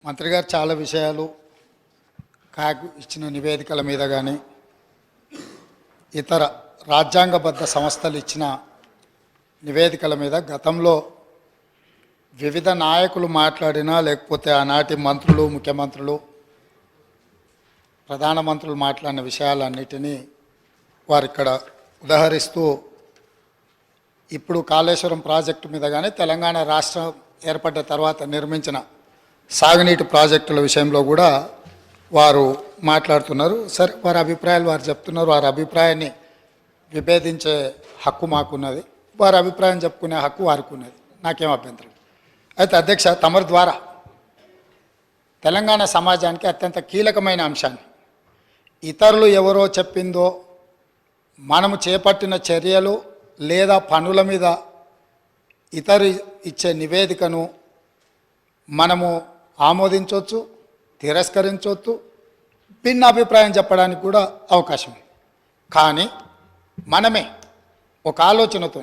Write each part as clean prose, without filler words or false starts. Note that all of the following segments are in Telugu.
మంత్రి గారు చాలా విషయాలు కాగ్ ఇచ్చిన నివేదికల మీద కానీ ఇతర రాజ్యాంగబద్ధ సంస్థలు ఇచ్చిన నివేదికల మీద గతంలో వివిధ నాయకులు మాట్లాడినా లేకపోతే ఆనాటి మంత్రులు ముఖ్యమంత్రులు ప్రధానమంత్రులు మాట్లాడిన విషయాలన్నిటినీ వారు ఇక్కడ ఉదహరిస్తూ ఇప్పుడు కాళేశ్వరం ప్రాజెక్టు మీద కానీ తెలంగాణ రాష్ట్రం ఏర్పడ్డ తర్వాత నిర్మించిన సాగునీటి ప్రాజెక్టుల విషయంలో కూడా వారు మాట్లాడుతున్నారు. సరే, వారి అభిప్రాయాలు వారు చెప్తున్నారు. వారి అభిప్రాయాన్ని విభేదించే హక్కు మాకున్నది, వారి అభిప్రాయం చెప్పుకునే హక్కు వారికి ఉన్నది, నాకేం అభ్యంతరం. అయితే అధ్యక్ష, తమరి ద్వారా తెలంగాణ సమాజానికి అత్యంత కీలకమైన అంశాన్ని ఇతరులు ఎవరో చెప్పిందో మనము చేపట్టిన చర్యలు లేదా పనుల మీద ఇతరు ఇచ్చే నివేదికను మనము ఆమోదించవచ్చు, తిరస్కరించవచ్చు, భిన్న అభిప్రాయం చెప్పడానికి కూడా అవకాశం ఉంది. కానీ మనమే ఒక ఆలోచనతో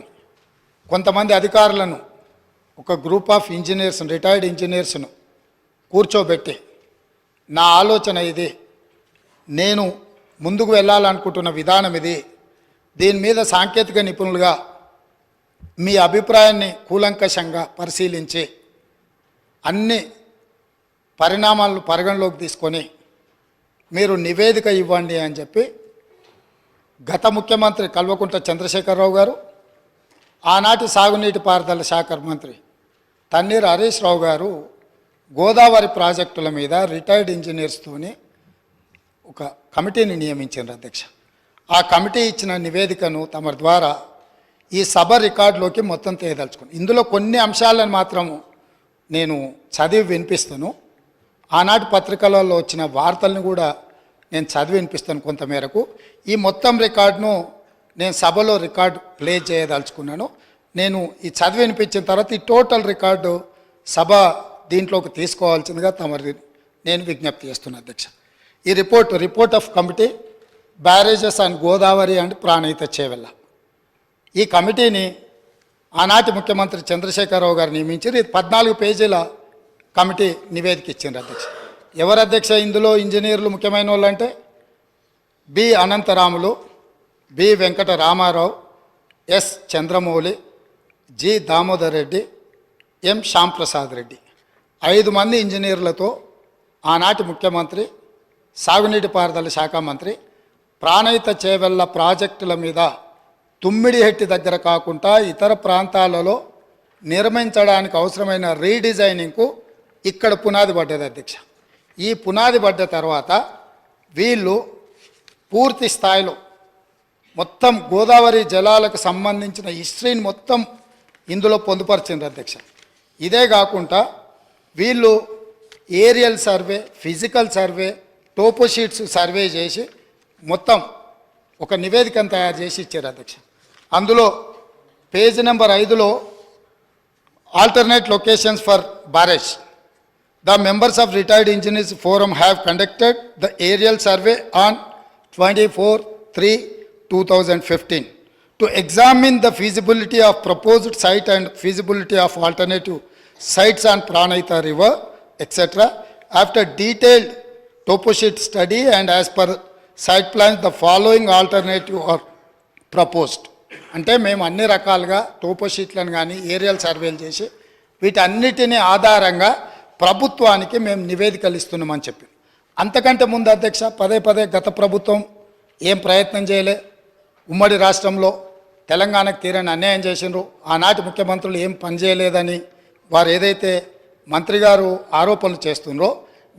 కొంతమంది అధికారులను, ఒక గ్రూప్ ఆఫ్ ఇంజనీర్స్, రిటైర్డ్ ఇంజనీర్స్ను కూర్చోబెట్టి నా ఆలోచన ఇది, నేను ముందుకు వెళ్ళాలనుకుంటున్న విధానం ఇది, దీని మీద సాంకేతిక నిపుణులుగా మీ అభిప్రాయాన్ని కూలంకషంగా పరిశీలించి అన్ని పరిణామాలను పరిగణలోకి తీసుకొని మీరు నివేదిక ఇవ్వండి అని చెప్పి గత ముఖ్యమంత్రి కల్వకుంట్ల చంద్రశేఖరరావు గారు, ఆనాటి సాగునీటి పారుదల శాఖ మంత్రి తన్నీర్ హరీష్ రావు గారు గోదావరి ప్రాజెక్టుల మీద రిటైర్డ్ ఇంజనీర్స్తోని ఒక కమిటీని నియమించారు అధ్యక్ష. ఆ కమిటీ ఇచ్చిన నివేదికను తమ ద్వారా ఈ సభ రికార్డులోకి మొత్తం తేదలుచుకుని ఇందులో కొన్ని అంశాలను మాత్రము నేను చదివి వినిపిస్తాను. ఆనాటి పత్రికలలో వచ్చిన వార్తలను కూడా నేను చదివి వినిపిస్తాను కొంతమేరకు. ఈ మొత్తం రికార్డును నేను సభలో రికార్డు ప్లే చేయదలుచుకున్నాను. నేను ఈ చదివి వినిపించిన తర్వాత ఈ టోటల్ రికార్డు సభ దీంట్లోకి తీసుకోవాల్సిందిగా తమరి నేను విజ్ఞప్తి చేస్తున్నాను అధ్యక్ష. ఈ report of committee barrages and Godavari and Pranahita Chevella, ఈ కమిటీని ఆనాటి ముఖ్యమంత్రి చంద్రశేఖరరావు గారు నియమించారు. ఇది 14 పేజీల కమిటీ నివేదిక ఇచ్చిండ్రు అధ్యక్ష. ఎవరు అధ్యక్ష ఇందులో ఇంజనీర్లు ముఖ్యమైన వాళ్ళు అంటే B Anantaramulu, B Venkata Ramarao, S Chandramouli, G Damodar Reddy, M Shyamprasad Reddy, 5 మంది ఇంజనీర్లతో ఆనాటి ముఖ్యమంత్రి, సాగునీటి పారుదల శాఖ మంత్రి ప్రాణహిత చేవెళ్ళ ప్రాజెక్టుల మీద తుమ్మిడిహెట్టి దగ్గర కాకుండా ఇతర ప్రాంతాలలో నిర్మించడానికి అవసరమైన రీడిజైనింగ్కు ఇక్కడ పునాది పడ్డది అధ్యక్ష. ఈ పునాది పడ్డ తర్వాత వీళ్ళు పూర్తి స్థాయిలో మొత్తం గోదావరి జలాలకు సంబంధించిన హిస్టరీని మొత్తం ఇందులో పొందుపరిచింది అధ్యక్ష. ఇదే కాకుండా వీళ్ళు aerial survey, physical survey, toposheets survey చేసి మొత్తం ఒక నివేదికను తయారు చేసి ఇచ్చారు అధ్యక్ష. అందులో పేజ్ నెంబర్ 5లో alternate locations for barrage, the members of retired engineers forum have conducted the aerial survey on 24/3/2015 to examine the feasibility of proposed site and feasibility of alternative sites on Pranahita river, etc. After detailed toposheet study and as per site plans, the following alternative are proposed. అంటే మేము అన్ని రకాలుగా టోపోషీట్లను కానీ ఏరియల్ సర్వేలు చేసి వీటన్నిటిని ఆధారంగా ప్రభుత్వానికి మేము నివేదికలు ఇస్తున్నామని చెప్పి, అంతకంటే ముందు అధ్యక్ష పదే గత ప్రభుత్వం ఏం ప్రయత్నం చేయలే. ఉమ్మడి రాష్ట్రంలో తెలంగాణకు తీరని అన్యాయం చేసినారు. ఆనాటి ముఖ్యమంత్రులు ఏం పని చేయలేదని వారు ఏదైతే మంత్రి గారు ఆరోపణలు చేస్తున్నారో,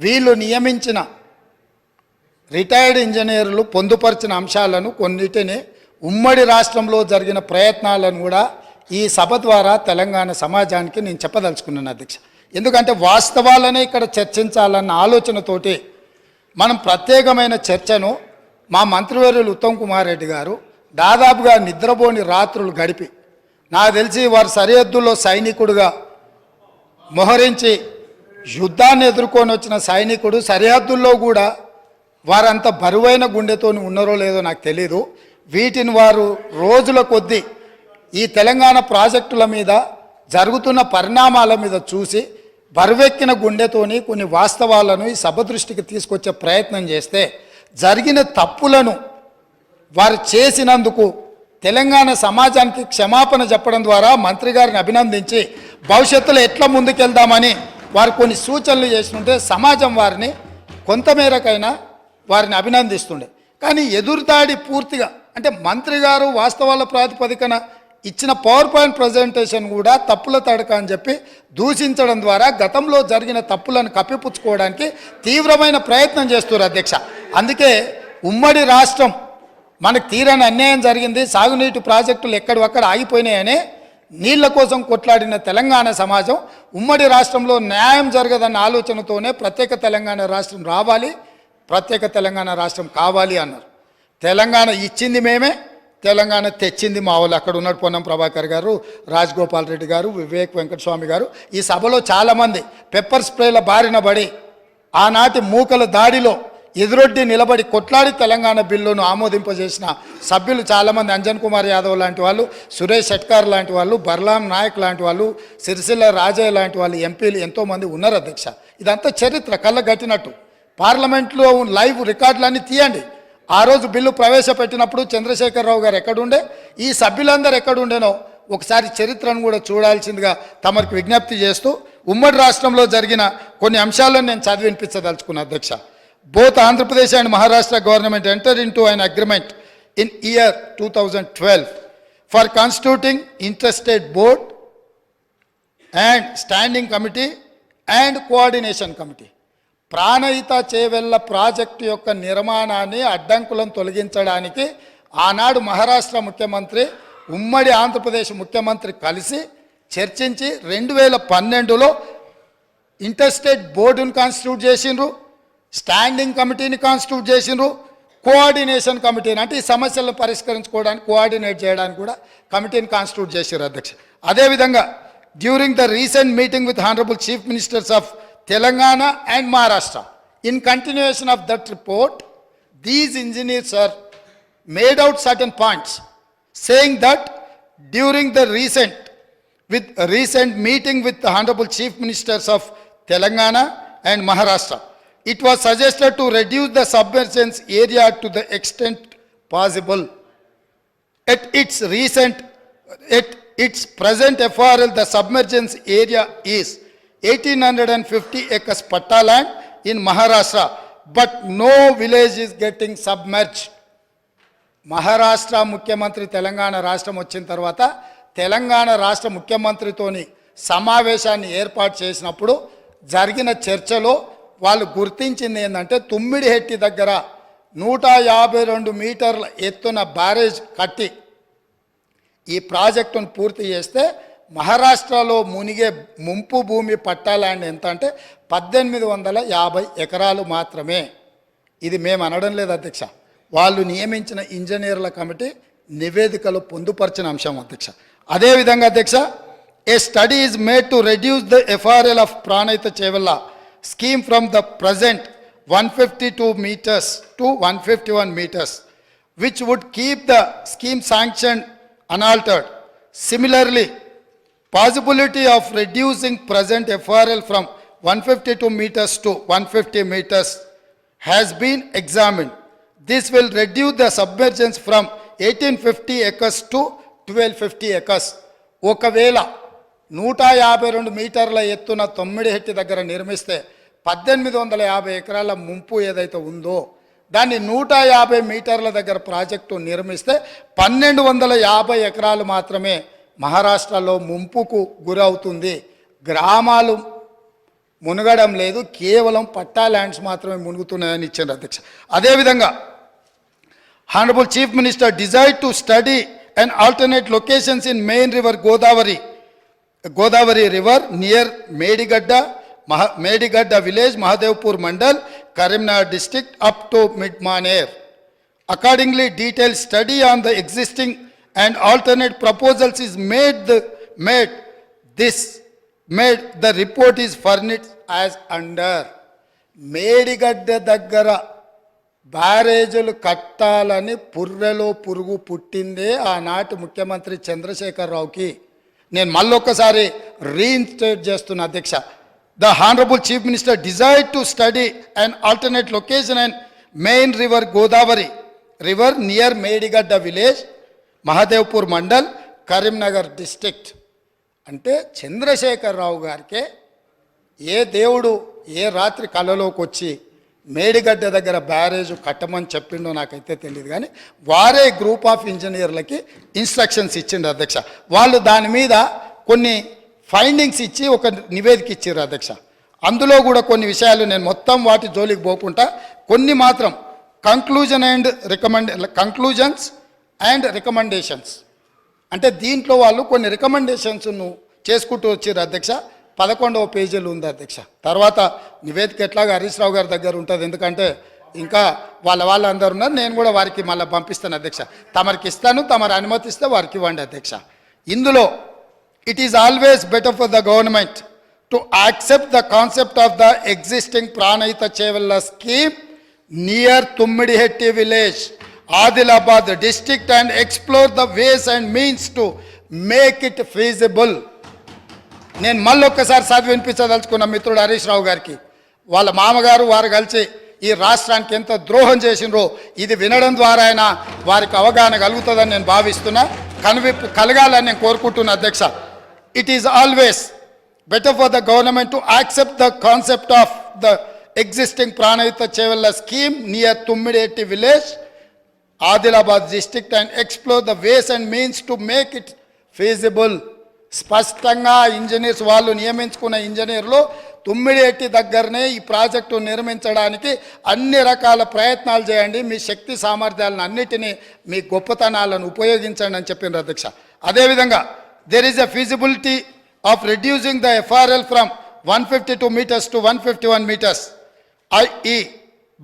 వీళ్ళు నియమించిన రిటైర్డ్ ఇంజనీర్లు పొందుపరిచిన అంశాలను కొన్నిటిని ఉమ్మడి రాష్ట్రంలో జరిగిన ప్రయత్నాలను కూడా ఈ సభ ద్వారా తెలంగాణ సమాజానికి నేను చెప్పదలుచుకున్నాను అధ్యక్ష. ఎందుకంటే వాస్తవాలనే ఇక్కడ చర్చించాలన్న ఆలోచనతోటి మనం ప్రత్యేకమైన చర్చను మా మంత్రివర్యులు ఉత్తమ్ కుమార్ రెడ్డి గారు దాదాపుగా నిద్రపోని రాత్రులు గడిపి, నాకు తెలిసి వారు సరిహద్దుల్లో సైనికుడుగా మోహరించి యుద్ధాన్ని ఎదుర్కొని వచ్చిన సైనికుడు సరిహద్దుల్లో కూడా వారంత బరువైన గుండెతో ఉన్నారో లేదో నాకు తెలీదు. వీటిని వారు రోజుల కొద్దీ ఈ తెలంగాణ ప్రాజెక్టుల మీద జరుగుతున్న పరిణామాల మీద చూసి బరువెక్కిన గుండెతోని కొన్ని వాస్తవాలను ఈ సభ దృష్టికి తీసుకొచ్చే ప్రయత్నం చేస్తే జరిగిన తప్పులను వారు చేసినందుకు తెలంగాణ సమాజానికి క్షమాపణ చెప్పడం ద్వారా మంత్రి గారిని అభినందించి భవిష్యత్తులో ఎట్లా ముందుకెళ్దామని వారు కొన్ని సూచనలు చేస్తుంటే సమాజం వారిని కొంతమేరకైనా వారిని అభినందిస్తుండే. కానీ ఎదురుదాడి పూర్తిగా అంటే మంత్రి గారు వాస్తవాల ప్రాతిపదికన ఇచ్చిన పవర్ పాయింట్ ప్రజెంటేషన్ కూడా తప్పుల తడక అని చెప్పి దూషించడం ద్వారా గతంలో జరిగిన తప్పులను కప్పిపుచ్చుకోవడానికి తీవ్రమైన ప్రయత్నం చేస్తున్నారు అధ్యక్ష. అందుకే ఉమ్మడి రాష్ట్రం మనకు తీరని అన్యాయం జరిగింది, సాగునీటి ప్రాజెక్టులు ఎక్కడొక్కడ ఆగిపోయినాయని నీళ్ల కోసం కొట్లాడిన తెలంగాణ సమాజం ఉమ్మడి రాష్ట్రంలో న్యాయం జరగదన్న ఆలోచనతోనే ప్రత్యేక తెలంగాణ రాష్ట్రం రావాలి, ప్రత్యేక తెలంగాణ రాష్ట్రం కావాలి అన్నారు. తెలంగాణ ఇచ్చింది మేమే, తెలంగాణ తెచ్చింది మా వాళ్ళు. అక్కడ ఉన్నాడు పొన్నం ప్రభాకర్ గారు, రాజగోపాల్ రెడ్డి గారు, వివేక్ వెంకటస్వామి గారు. ఈ సభలో చాలామంది పెప్పర్ స్ప్రేల బారిన పడి ఆనాటి మూకల దాడిలో ఎదురొడ్డి నిలబడి కొట్లాడి తెలంగాణ బిల్లును ఆమోదింపజేసిన సభ్యులు చాలామంది, అంజన్ కుమార్ యాదవ్ లాంటి వాళ్ళు, సురేష్ షెట్కార్ లాంటి వాళ్ళు, బర్లాం నాయక్ లాంటి వాళ్ళు, సిరిసిల్ల రాజయ్య లాంటి వాళ్ళు ఎంపీలు ఎంతోమంది ఉన్నారు అధ్యక్ష. ఇదంతా చరిత్ర కళ్ళగట్టినట్టు. పార్లమెంట్లో లైవ్ రికార్డులన్నీ తీయండి. ఆ రోజు బిల్లు ప్రవేశపెట్టినప్పుడు చంద్రశేఖరరావు గారు ఎక్కడుండే, ఈ సభ్యులందరూ ఎక్కడుండేనో ఒకసారి చరిత్రను కూడా చూడాల్సిందిగా తమకు విజ్ఞప్తి చేస్తూ ఉమ్మడి రాష్ట్రంలో జరిగిన కొన్ని అంశాలను నేను చదివినిపించదలుచుకున్నా అధ్యక్ష. Both Andhra Pradesh and Maharashtra government entered into an agreement in year 2012 for constituting interstate board and standing committee and coordination committee. Pranahita Chevella project యొక్క నిర్మాణాన్ని అడ్డంకులను తొలగించడానికి ఆనాడు మహారాష్ట్ర ముఖ్యమంత్రి ఉమ్మడి ఆంధ్రప్రదేశ్ ముఖ్యమంత్రి కలిసి చర్చించి 2012లో ఇంటర్స్టేట్ బోర్డును కాన్స్టిట్యూట్ చేసిండ్రు, స్టాండింగ్ కమిటీని కాన్స్టిట్యూట్ చేసిండ్రు, కోఆర్డినేషన్ కమిటీని అంటే ఈ సమస్యలను పరిష్కరించుకోవడానికి కోఆర్డినేట్ చేయడానికి కూడా కమిటీని కాన్స్టిట్యూట్ చేసారు అధ్యక్ష. అదేవిధంగా during the recent meeting with honourable chief ministers of Telangana and Maharashtra in continuation of that report these engineers are made out certain points saying that during the recent meeting with the honorable chief ministers of Telangana and Maharashtra, it was suggested to reduce the submergence area to the extent possible. At its present FRL, the submergence area is 1850 acres patta land in Maharashtra, but no village is getting submerged. Maharashtra ముఖ్యమంత్రి తెలంగాణ రాష్ట్రం వచ్చిన తర్వాత తెలంగాణ రాష్ట్ర ముఖ్యమంత్రితోని సమావేశాన్ని ఏర్పాటు చేసినప్పుడు జరిగిన చర్చలో వాళ్ళు గుర్తించింది ఏంటంటే తుమ్మిడిహెట్టి దగ్గర 152 మీటర్ల ఎత్తున బ్యారేజ్ కట్టి ఈ ప్రాజెక్టును పూర్తి చేస్తే మహారాష్ట్రలో మునిగే ముంపు భూమి పట్టా ల్యాండ్ ఎంత అంటే 1850 ఎకరాలు మాత్రమే. ఇది మేము అనడం లేదు అధ్యక్ష, వాళ్ళు నియమించిన ఇంజనీర్ల కమిటీ నివేదికలో పొందుపరిచిన అంశం అధ్యక్ష. అదేవిధంగా అధ్యక్ష, a study is made to reduce the FRL of Pranahita Chevella scheme from the present 152 meters to 151 meters, which would keep the scheme sanctioned unaltered. Similarly, possibility of reducing present FRL from 152 meters to 150 meters has been examined. This will reduce the submergence from 1850 acres to 1250 acres. ఒకవేళ 152 మీటర్ల ఎత్తున తొమ్మిడిహెట్టి దగ్గర నిర్మిస్తే 1850 ఎకరాల ముంపు ఏదైతే ఉందో దాన్ని 150 మీటర్ల దగ్గర ప్రాజెక్టు నిర్మిస్తే 1250 ఎకరాలు మాత్రమే మహారాష్ట్రలో ముంపుకు గురవుతుంది. గ్రామాలు మునగడం లేదు, కేవలం పట్టా ల్యాండ్స్ మాత్రమే మునుగుతున్నాయని ఇచ్చారు అధ్యక్ష. అదేవిధంగా Honorable Chief Minister desired to study and alternate locations in main river Godavari river near Medigadda village, Mahadevpur Mandal, Karimnagar district up to Mid-Maner. Accordingly, detailed study on the existing and alternate proposals is made. The report is furnished as under. Medigadda daggara బ్యారేజీలు కట్టాలని పుర్రెలో పురుగు పుట్టిందే ఆనాటి ముఖ్యమంత్రి చంద్రశేఖరరావుకి. నేను మళ్ళొక్కసారి రీఇన్స్టేట్ చేస్తున్న అధ్యక్ష, the Honorable Chief Minister desired to study an alternate location and main river Godavari river near Medigadda village, Mahadevpur Mandal, Karimnagar district. అంటే చంద్రశేఖరరావు గారికే ఏ దేవుడు ఏ రాత్రి కలలోకి వచ్చి మేడిగడ్డ దగ్గర బ్యారేజ్ కట్టమని చెప్పిండో నాకైతే తెలియదు, కానీ వారే గ్రూప్ ఆఫ్ ఇంజనీర్లకి ఇన్స్ట్రక్షన్స్ ఇచ్చిండు అధ్యక్ష. వాళ్ళు దాని మీద కొన్ని ఫైండింగ్స్ ఇచ్చి ఒక నివేదిక ఇచ్చారు అధ్యక్ష. అందులో కూడా కొన్ని విషయాలు నేను మొత్తం వాటి జోలికి పోకుండా కొన్ని మాత్రం కంక్లూజన్స్ అండ్ రికమెండేషన్స్ అంటే దీంట్లో వాళ్ళు కొన్ని రికమెండేషన్స్ను చేసుకుంటూ వచ్చారు అధ్యక్ష. 11వ పేజీలు ఉంది అధ్యక్ష. తర్వాత నివేదిక ఎట్లాగా హరీష్ రావు గారి దగ్గర ఉంటుంది, ఎందుకంటే ఇంకా వాళ్ళందరూ ఉన్నారు. నేను కూడా వారికి మళ్ళీ పంపిస్తాను అధ్యక్ష. తమరికి ఇస్తాను, తమరు అనుమతిస్తే వారికి ఇవ్వండి అధ్యక్ష. ఇందులో it is always better for the government to accept the concept of the existing Pranahita Chevella scheme near Tummidihetti village, Adilabad district, and explore the ways and means to make it feasible. నేను మళ్ళొక్కసారి చదివి వినిపించదలుచుకున్న మిత్రుడు హరీష్ రావు గారికి, వాళ్ళ మామగారు వారు కలిసి ఈ రాష్ట్రానికి ఎంత ద్రోహం చేసినరో ఇది వినడం ద్వారా అయినా వారికి అవగాహన కలుగుతుందని నేను భావిస్తున్నా, కనువిప్పు కలగాలని నేను కోరుకుంటున్నా అధ్యక్ష. It is always better for the government to accept the concept of the existing Pranahita Chevella scheme near Tummidihetti village, Adilabad district, and explore the ways and means to make it feasible. స్పష్టంగా ఇంజనీర్స్ వాళ్ళు నియమించుకున్న ఇంజనీర్లు తుమ్మిడిహెట్టి దగ్గరనే ఈ ప్రాజెక్టు నిర్మించడానికి అన్ని రకాల ప్రయత్నాలు చేయండి, మీ శక్తి సామర్థ్యాలను అన్నిటినీ మీ గొప్పతనాలను ఉపయోగించండి అని చెప్పిండ్రు అధ్యక్ష. అదేవిధంగా there is a feasibility of reducing the FRL from 152 meters to 151 meters, i.e.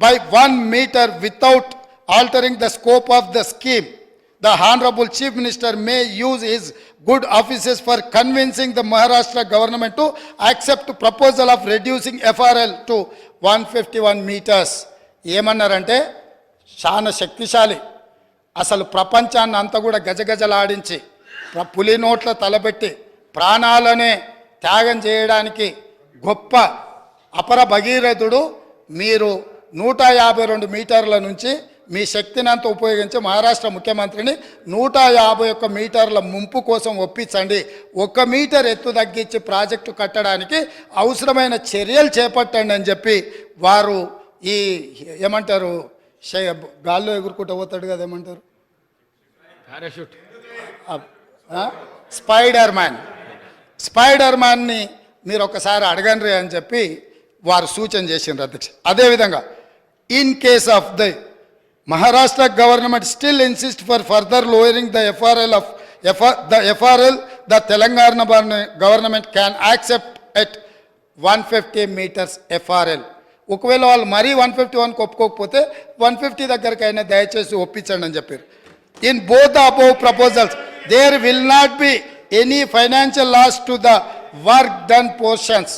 by 1 meter without altering the scope of the scheme. The Honorable Chief Minister may use his good offices for convincing the Maharashtra government to accept proposal of reducing FRL to 151 meters. ఏమన్నారంటే చాలా శక్తిశాలి, అసలు ప్రపంచాన్ని అంతా కూడా గజగజలాడించి పులి నోట్ల తలబెట్టి ప్రాణాలనే త్యాగం చేయడానికి గొప్ప అపర భగీరథుడు. మీరు 152 మీటర్ల నుంచి మీ శక్తిని అంతా ఉపయోగించి మహారాష్ట్ర ముఖ్యమంత్రిని 151 మీటర్ల ముంపు కోసం ఒప్పించండి, 1 మీటర్ ఎత్తు తగ్గించి ప్రాజెక్టు కట్టడానికి అవసరమైన చర్యలు చేపట్టండి అని చెప్పి వారు ఈ ఏమంటారు గాల్లో ఎగురుకుంటూ పోతాడు కదా, ఏమంటారు పారాషూట్, స్పైడర్ మ్యాన్ని మీరు ఒకసారి అడగండి అని చెప్పి వారు సూచన చేసిండ్రు అధ్యక్ష. అదేవిధంగా in case of the Maharashtra government still insists for further lowering the FRL, the Telangana government can accept at 150 meters FRL. ఒకవేళ వాళ్ళు మరీ 151 ఒప్పుకోకపోతే 150 దగ్గరకైనా దయచేసి ఒప్పించండి అని చెప్పారు. In both the above proposals there will not be any financial loss to the work done portions.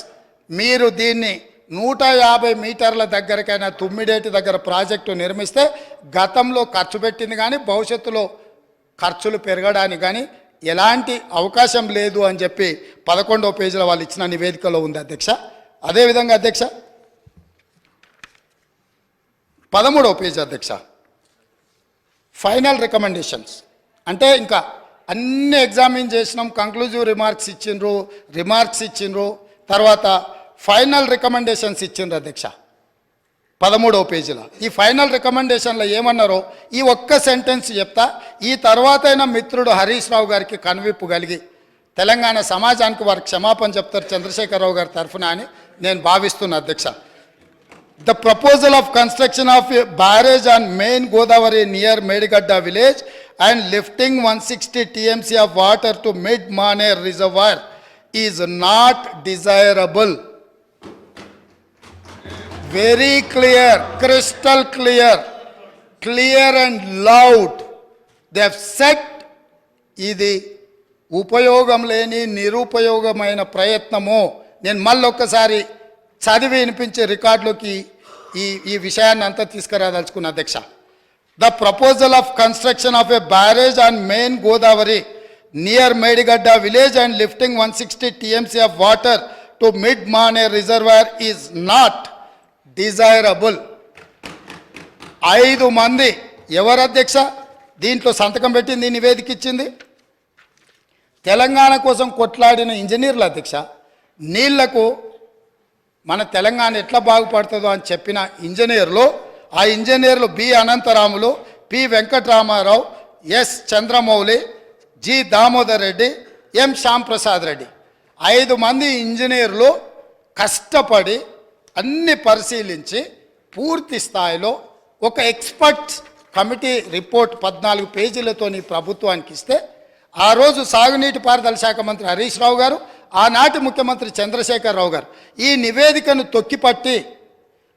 మీరు దీన్ని 150 మీటర్ల దగ్గరకైనా తుమ్మిడేటి దగ్గర ప్రాజెక్టు నిర్మిస్తే గతంలో ఖర్చు పెట్టింది కానీ భవిష్యత్తులో ఖర్చులు పెరగడానికి కానీ ఎలాంటి అవకాశం లేదు అని చెప్పి 11వ పేజీలో వాళ్ళు ఇచ్చిన నివేదికలో ఉంది అధ్యక్ష. అదేవిధంగా అధ్యక్ష 13వ పేజీ అధ్యక్ష, ఫైనల్ రికమెండేషన్స్ అంటే ఇంకా అన్ని ఎగ్జామిన్ చేసినాం, కంక్లూజివ్ రిమార్క్స్ ఇచ్చిండ్రు, తర్వాత ఫైనల్ రికమెండేషన్స్ ఇచ్చిండ్రు అధ్యక్ష 13వ పేజీలో. ఈ ఫైనల్ రికమెండేషన్లో ఏమన్నారో ఈ ఒక్క సెంటెన్స్ చెప్తా, ఈ తర్వాత అయినా మిత్రుడు హరీష్ రావు గారికి కనువిప్పు కలిగి తెలంగాణ సమాజానికి వారు క్షమాపణ చెప్తారు చంద్రశేఖరరావు గారి తరఫున అని నేను భావిస్తున్నా అధ్యక్ష. The proposal of construction of barrage on main Godavari near Medigadda village and lifting 160 TMC of water to mid Maner reservoir is not desirable. Very clear, crystal clear and loud. They have said ఇది ఉపయోగం లేని నిరుపయోగమైన ప్రయత్నము. నేను మళ్ళొక్కసారి చదివి వినిపించే రికార్డులోకి ఈ విషయాన్ని అంతా తీసుకురాదలుచుకున్న అధ్యక్ష. The proposal of construction of a barrage on main Godavari near Medigadda village and lifting 160 TMC of water to mid-Mane reservoir is not desirable. 5 మంది ఎవరు అధ్యక్ష దీంట్లో సంతకం పెట్టింది, నివేదిక ఇచ్చింది? తెలంగాణ కోసం కొట్లాడిన ఇంజనీర్ల అధ్యక్ష. నీళ్లకు మన తెలంగాణ ఎట్లా బాగుపడుతుందో అని చెప్పిన ఇంజనీర్లు, ఆ ఇంజనీర్లు B Anantaramulu, P Venkataramarao, S Chandramouli, G Damodar Reddy, M Shyamprasad Reddy. 5 మంది ఇంజనీర్లు కష్టపడి అన్ని పరిశీలించి పూర్తి స్థాయిలో ఒక ఎక్స్పర్ట్ కమిటీ రిపోర్ట్ 14 పేజీలతోని ప్రభుత్వానికి ఇస్తే, ఆ రోజు సాగునీటి పారుదల శాఖ మంత్రి హరీష్ రావు గారు, ఆనాటి ముఖ్యమంత్రి చంద్రశేఖరరావు గారు ఈ నివేదికను తొక్కిపట్టి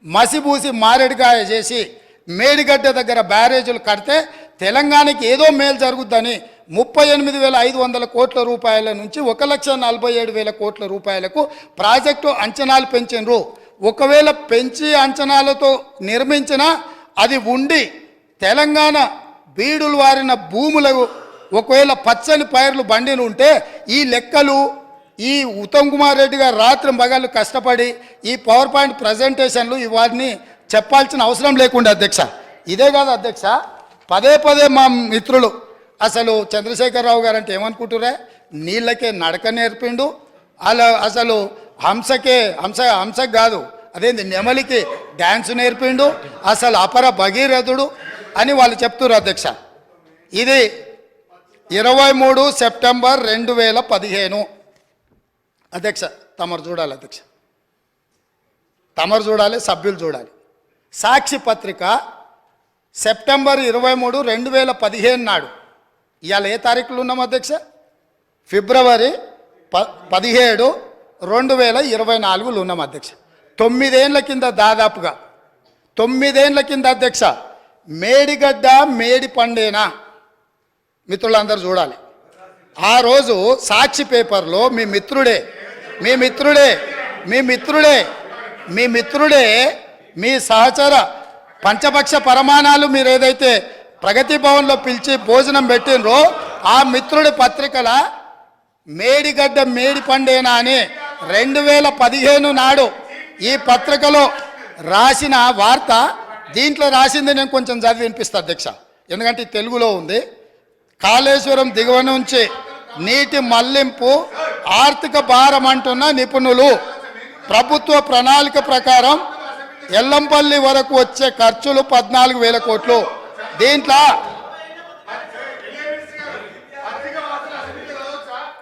మసిబూసి మారేడుగాయ చేసి మేడిగడ్డ దగ్గర బ్యారేజీలు కడితే తెలంగాణకి ఏదో మేలు జరుగుద్దని 38,500 కోట్ల రూపాయల నుంచి 1,47,000 కోట్ల రూపాయలకు ప్రాజెక్టు అంచనాలు పెంచినరు. ఒకవేళ పెంచి అంచనాలతో నిర్మించినా అది ఉండి తెలంగాణ బీడులు వారిన భూములకు ఒకవేళ పచ్చని పైర్లు బండిని ఉంటే ఈ లెక్కలు ఈ ఉత్తమ్ కుమార్ రెడ్డి గారు రాత్రి మగళ్ళు కష్టపడి ఈ పవర్ పాయింట్ ప్రజెంటేషన్లు ఇవన్నీ చెప్పాల్సిన అవసరం లేకుండా అధ్యక్ష. ఇదే కాదు అధ్యక్ష, పదే పదే మా మిత్రులు అసలు చంద్రశేఖరరావు గారు అంటే ఏమనుకుంటురే, నీళ్ళకే నడక నేర్పిండు, అలా అసలు హంసకి కాదు అదేంది నెమలికి డ్యాన్స్ నేర్పిండు, అసలు అపర భగీరథుడు అని వాళ్ళు చెప్తున్నారు అధ్యక్ష. ఇది 23 సెప్టెంబర్ 2015 అధ్యక్ష. తమరు చూడాలి అధ్యక్ష, తమరు చూడాలి, సభ్యులు చూడాలి. సాక్షి పత్రిక సెప్టెంబర్ 23, 2015 నాడు, ఇవాళ ఏ తారీఖులు ఉన్నాం అధ్యక్ష? ఫిబ్రవరి 17, 2024 ఉన్నాం అధ్యక్ష. 9 ఏళ్ల కింద, దాదాపుగా 9 ఏళ్ల కింద అధ్యక్ష, మేడిగడ్డ మేడి పండేనా మిత్రులందరూ చూడాలి. ఆ రోజు సాక్షి పేపర్లో మీ మిత్రుడే మీ సహచర పంచపక్ష పరమాణాలు మీరు ఏదైతే ప్రగతి భవన్లో పిలిచి భోజనం పెట్టినరో ఆ మిత్రుడి పత్రికల మేడిగడ్డ మేడి పండేనా అని 2015 నాడు ఈ పత్రికలో రాసిన వార్త. దీంట్లో రాసింది నేను కొంచెం చదివి వినిపిస్తా అధ్యక్ష, ఎందుకంటే తెలుగులో ఉంది. కాళేశ్వరం దిగువ నుంచి నీటి మళ్లింపు ఆర్థిక భారం అంటున్న నిపుణులు. ప్రభుత్వ ప్రణాళిక ప్రకారం ఎల్లంపల్లి వరకు వచ్చే ఖర్చులు 14,000 కోట్లు. దీంట్లో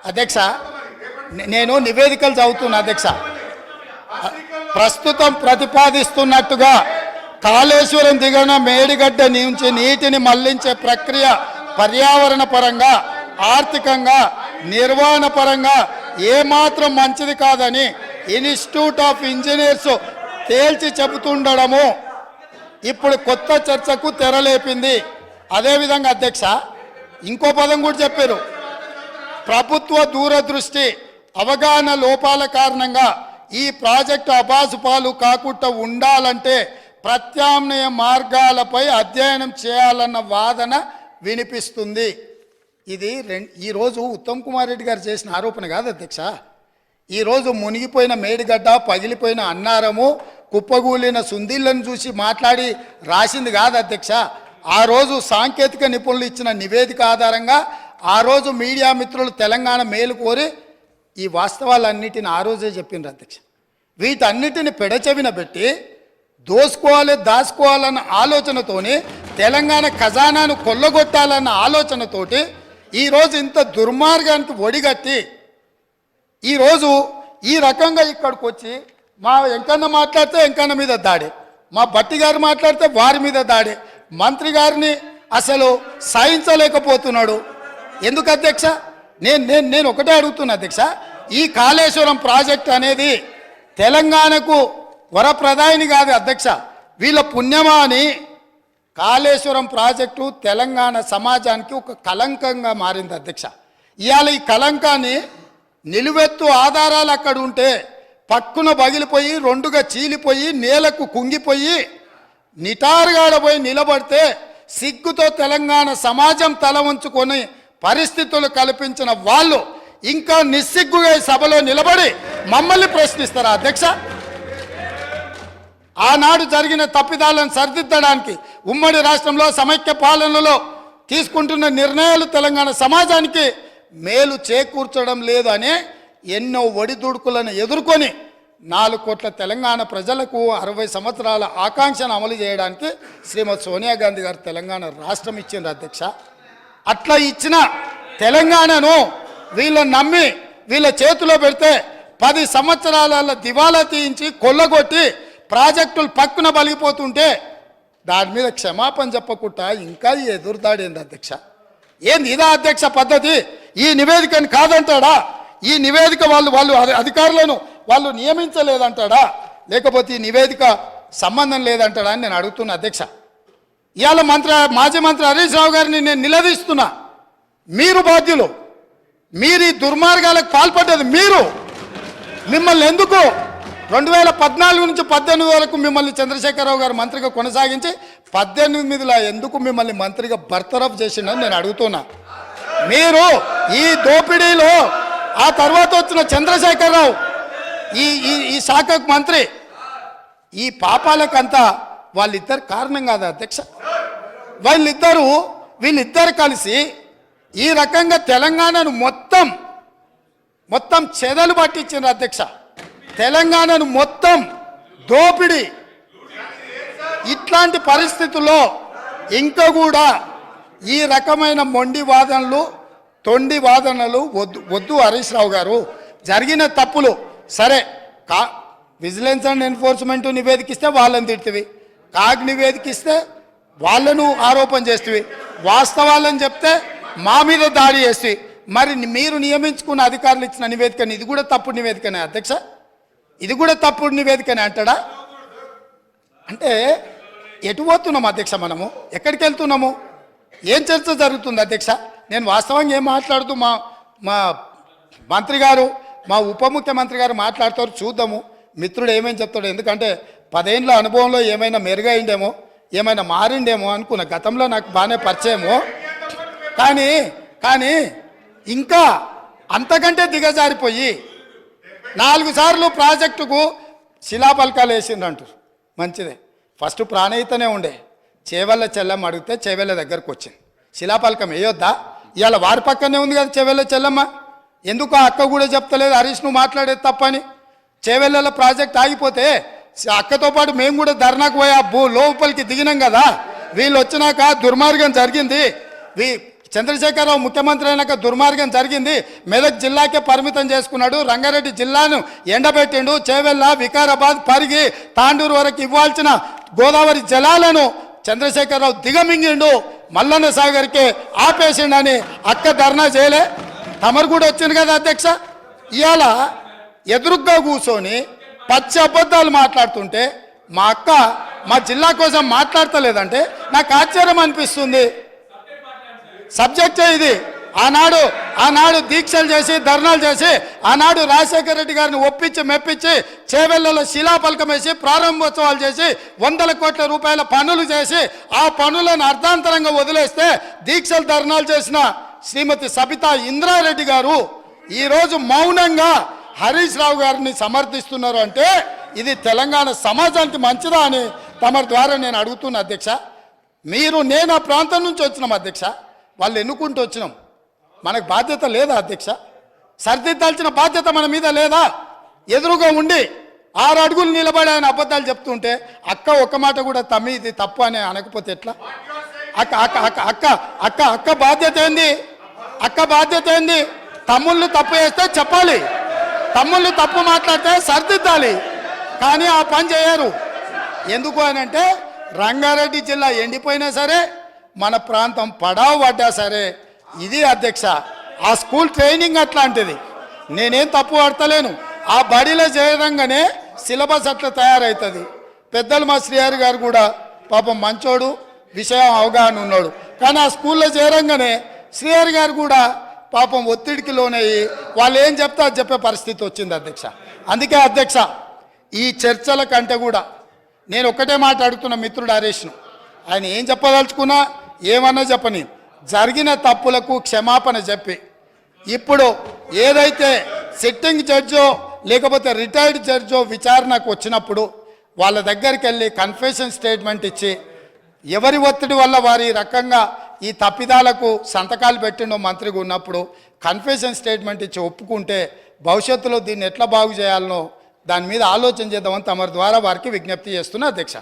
అధ్యక్ష నేను నివేదికలు చదువుతున్నా అధ్యక్ష. ప్రస్తుతం ప్రతిపాదిస్తున్నట్టుగా కాళేశ్వరం దిగువన మేడిగడ్డ నుంచి నీటిని మళ్లించే ప్రక్రియ పర్యావరణ పరంగా, ఆర్థికంగా, నిర్వహణ పరంగా ఏమాత్రం మంచిది కాదని ఇన్స్టిట్యూట్ ఆఫ్ ఇంజనీర్స్ తేల్చి చెబుతుండడము ఇప్పుడు కొత్త చర్చకు తెరలేపింది. అదేవిధంగా అధ్యక్ష ఇంకో పదం కూడా చెప్పారు, ప్రభుత్వ దూరదృష్టి అవగాహన లోపాల కారణంగా ఈ ప్రాజెక్టు అబాసుపాలు కాకుండా ఉండాలంటే ప్రత్యామ్నాయ మార్గాలపై అధ్యయనం చేయాలన్న వాదన వినిపిస్తుంది. ఇది ఈరోజు ఉత్తమ్ కుమార్ రెడ్డి గారు చేసిన ఆరోపణ కాదు అధ్యక్ష. ఈరోజు మునిగిపోయిన మేడిగడ్డ, పగిలిపోయిన అన్నారము, కుప్పగూలిన సుందీళ్లను చూసి మాట్లాడి రాసింది కాదు అధ్యక్ష. ఆ రోజు సాంకేతిక నిపుణులు ఇచ్చిన నివేదిక ఆధారంగా ఆ రోజు మీడియా మిత్రులు తెలంగాణ మేలు కోరి ఈ వాస్తవాలన్నిటిని ఆ రోజే చెప్పిండ్రు అధ్యక్ష. వీటన్నిటిని పెడచెవిన పెట్టి దాచుకోవాలన్న ఆలోచనతోని తెలంగాణ ఖజానాను కొల్లగొట్టాలన్న ఆలోచనతోటి ఈరోజు ఇంత దుర్మార్గానికి ఒడిగట్టి ఈరోజు ఈ రకంగా ఇక్కడికి వచ్చి మా వెంకన్న మాట్లాడితే వెంకన్న మీద దాడి, మా భట్టి గారు మాట్లాడితే వారి మీద దాడి, మంత్రి గారిని అసలు సహించలేకపోతున్నాడు. ఎందుకు అధ్యక్ష? నేను ఒకటే అడుగుతున్నా అధ్యక్ష, ఈ కాళేశ్వరం ప్రాజెక్ట్ అనేది తెలంగాణకు వరప్రదాయిని కాదు అధ్యక్ష, వీళ్ళ పుణ్యమా అని కాళేశ్వరం ప్రాజెక్టు తెలంగాణ సమాజానికి ఒక కలంకంగా మారింది అధ్యక్ష. ఇవాళ ఈ కలంకాన్ని నిలువెత్తు ఆధారాలు అక్కడ ఉంటే పక్కున పగిలిపోయి రెండుగా చీలిపోయి నేలకు కుంగిపోయి నిటారుగాడపోయి నిలబడితే సిగ్గుతో తెలంగాణ సమాజం తల వంచుకొని పరిస్థితులు కల్పించిన వాళ్ళు ఇంకా నిస్సిగ్గుగా సభలో నిలబడి మమ్మల్ని ప్రశ్నిస్తారా అధ్యక్ష? ఆనాడు జరిగిన తప్పిదాలను సరిదిద్దడానికి ఉమ్మడి రాష్ట్రంలో సమైక్య పాలనలో తీసుకుంటున్న నిర్ణయాలు తెలంగాణ సమాజానికి మేలు చేకూర్చడం లేదు అనే ఎన్నో ఒడిదుడుకులను ఎదుర్కొని 4 కోట్ల తెలంగాణ ప్రజలకు 60 సంవత్సరాల ఆకాంక్షను అమలు చేయడానికి శ్రీమతి సోనియా గాంధీ గారు తెలంగాణ రాష్ట్రం ఇచ్చింది అధ్యక్ష. అట్లా ఇచ్చిన తెలంగాణను వీళ్ళని నమ్మి వీళ్ళ చేతిలో పెడితే 10 సంవత్సరాల దివాలా తీయించి కొల్లగొట్టి ప్రాజెక్టులు పక్కున బలిగిపోతుంటే దాని మీద క్షమాపణ చెప్పకుండా ఇంకా ఎదురుదాడేంది అధ్యక్ష? ఏంది ఇదా అధ్యక్ష పద్ధతి? ఈ నివేదికను కాదంటాడా? ఈ నివేదిక వాళ్ళు అధికారులను వాళ్ళు నియమించలేదంటాడా? లేకపోతే ఈ నివేదిక సంబంధం లేదంటాడా అని నేను అడుగుతున్నా అధ్యక్ష. ఇవాళ మాజీ మంత్రి హరీష్ రావు గారిని నేను నిలదీస్తున్నా. మీరు బాధ్యులు, మీరు ఈ దుర్మార్గాలకు పాల్పడ్డది మీరు. మిమ్మల్ని ఎందుకు 2014 నుంచి 18 వరకు మిమ్మల్ని చంద్రశేఖరరావు గారు మంత్రిగా కొనసాగించి 18లో ఎందుకు మిమ్మల్ని మంత్రిగా బర్తరఫ్ చేసిండని నేను అడుగుతున్నా. మీరు ఈ దోపిడీలో ఆ తర్వాత వచ్చిన చంద్రశేఖరరావు ఈ శాఖకు మంత్రి, ఈ పాపాలకంతా వాళ్ళిద్దరు కారణం కాదా అధ్యక్ష? వీళ్ళిద్దరు కలిసి ఈ రకంగా తెలంగాణను మొత్తం చెదలు పట్టించారు అధ్యక్ష. తెలంగాణను మొత్తం దోపిడీ. ఇట్లాంటి పరిస్థితుల్లో ఇంకా కూడా ఈ రకమైన మొండి వాదనలు తొండి వాదనలు వద్దు హరీష్ రావు గారు. జరిగిన తప్పులు సరే, విజిలెన్స్ అండ్ ఎన్ఫోర్స్మెంట్ నివేదికిస్తే వాళ్ళని తిడుతుంది, కాగ్ నివేదికిస్తే వాళ్ళను ఆరోపణ చేస్తుంది, వాస్తవాలను చెప్తే మా మీద దాడి చేస్తుంది. మరి మీరు నియమించుకున్న అధికారులు ఇచ్చిన నివేదికని ఇది కూడా తప్పుడు నివేదికనే అధ్యక్ష? ఇది కూడా తప్పుడు నివేదికనే అంటాడా? అంటే ఎటు పోతున్నాం అధ్యక్ష? మనము ఎక్కడికి వెళ్తున్నాము? ఏం చర్చ జరుగుతుంది అధ్యక్ష? నేను వాస్తవంగా ఏం మాట్లాడుతూ మా మంత్రి గారు, మా ఉప ముఖ్యమంత్రి గారు మాట్లాడతారు, చూద్దాము మిత్రుడు ఏమేమి చెప్తాడు. ఎందుకంటే 10 ఏళ్ళ అనుభవంలో ఏమైనా మెరుగైండేమో, ఏమైనా మారిండేమో అనుకున్న. గతంలో నాకు బాగానే పరిచయమో, కానీ ఇంకా అంతకంటే దిగజారిపోయి 4 సార్లు ప్రాజెక్టుకు శిలాపలకాలు వేసిండ్రంటారు. మంచిదే, ఫస్ట్ ప్రాణహితనే ఉండే, చేవెళ్ళ చెల్లమ్మ అడిగితే చేవెళ్ళ దగ్గరకు వచ్చింది. శిలాపలకం వేయొద్దా? ఇవాళ వారి పక్కనే ఉంది కదా చేవెళ్ళ చెల్లమ్మ. ఎందుకు ఆ అక్క కూడా చెప్తలేదు హరీష్ నువ్వు మాట్లాడేది తప్పని? చేవెళ్ళ ప్రాజెక్ట్ ఆగిపోతే అక్కతో పాటు మేము కూడా ధర్నాకు పోయి లోపలికి దిగినాం కదా. వీళ్ళు వచ్చినాక దుర్మార్గం జరిగింది, చంద్రశేఖరరావు ముఖ్యమంత్రి అయినాక దుర్మార్గం జరిగింది. మెదక్ జిల్లాకే పరిమితం చేసుకున్నాడు, రంగారెడ్డి జిల్లాను ఎండబెట్టిండు, చేవెళ్ళ వికారాబాద్ పరిగి తాండూరు వరకు ఇవ్వాల్సిన గోదావరి జలాలను చంద్రశేఖరరావు దిగమింగిండు, మల్లన్న సాగర్కి ఆపేసిండని అక్క ధర్నా చేయలే? తమరు కూడా వచ్చింది కదా అధ్యక్ష. ఇవాళ ఎదురుగ్గా కూర్చొని పచ్చి అబద్ధాలు మాట్లాడుతుంటే మా అక్క మా జిల్లా కోసం మాట్లాడతలేదంటే నాకు ఆశ్చర్యం అనిపిస్తుంది. సబ్జెక్టే ఇది. ఆనాడు దీక్షలు చేసి ధర్నాలు చేసి ఆనాడు రాజశేఖర రెడ్డి గారిని ఒప్పించి మెప్పించి చేవెళ్లలో శిలాపలకం వేసి ప్రారంభోత్సవాలు చేసి 100 కోట్ల రూపాయల పనులు చేసి ఆ పనులను అర్ధాంతరంగా వదిలేస్తే దీక్షలు ధర్నాలు చేసిన శ్రీమతి సబితా ఇంద్రారెడ్డి గారు ఈరోజు మౌనంగా హరీష్ రావు గారిని సమర్థిస్తున్నారు. అంటే ఇది తెలంగాణ సమాజానికి మంచిదా అని తమరి ద్వారా నేను అడుగుతున్నా అధ్యక్ష. నేను ఆ ప్రాంతం నుంచి వచ్చినాం అధ్యక్ష, వాళ్ళు ఎన్నుకుంటూ వచ్చినాం, మనకు బాధ్యత లేదా అధ్యక్ష? సరిదిద్దాల్సిన బాధ్యత మన మీద లేదా? ఎదురుగా ఉండి 6 అడుగులు నిలబడి ఆయన అబద్ధాలు చెప్తుంటే అక్క ఒక్క మాట కూడా తమ్మి ఇది తప్పు అని అనకపోతే ఎట్లా? అక్క బాధ్యత ఏంది? అక్క బాధ్యత ఏంది? తమ్ముళ్ళు తప్పు చేస్తే చెప్పాలి, తమ్ముళ్ళు తప్పు మాట్లాడితే సరిదిద్దాలి. కానీ ఆ పని చేయరు. ఎందుకు అని అంటే రంగారెడ్డి జిల్లా ఎండిపోయినా సరే, మన ప్రాంతం పడావు పడ్డా సరే, ఇది అధ్యక్ష ఆ స్కూల్ ట్రైనింగ్ అట్లాంటిది. నేనేం తప్పు పడతలేను. ఆ బడిలో చేరంగానే సిలబస్ అట్లా తయారవుతుంది. పెద్దలు మా శ్రీహరి గారు కూడా పాపం మంచోడు, విషయం అవగాహన ఉన్నాడు. కానీ ఆ స్కూల్లో చేరంగానే శ్రీహరి గారు కూడా పాపం ఒత్తిడికి లోనయ్యి వాళ్ళు ఏం చెప్తే అది చెప్పే పరిస్థితి వచ్చింది అధ్యక్ష. అందుకే అధ్యక్ష ఈ చర్చల కంటే కూడా నేను ఒక్కటే మాట అడుగుతున్న మిత్రుడు హరీష్ను, ఆయన ఏం చెప్పదలుచుకున్నా ఏమన్నా చెప్పని జరిగిన తప్పులకు క్షమాపణ చెప్పి ఇప్పుడు ఏదైతే సిట్టింగ్ జడ్జో లేకపోతే రిటైర్డ్ జడ్జో విచారణకు వచ్చినప్పుడు వాళ్ళ దగ్గరికి వెళ్ళి కన్ఫెషన్ స్టేట్మెంట్ ఇచ్చి ఎవరి ఒత్తిడి వల్ల వారి రకంగా ఈ తప్పిదాలకు సంతకాలు పెట్టిండో మంత్రిగా ఉన్నప్పుడు కన్ఫెషన్ స్టేట్మెంట్ ఇచ్చి ఒప్పుకుంటే భవిష్యత్తులో దీన్ని ఎట్లా బాగు చేయాలనో దాని మీద ఆలోచన చేద్దామని తమ ద్వారా వారికి విజ్ఞప్తి చేస్తున్నా అధ్యక్ష.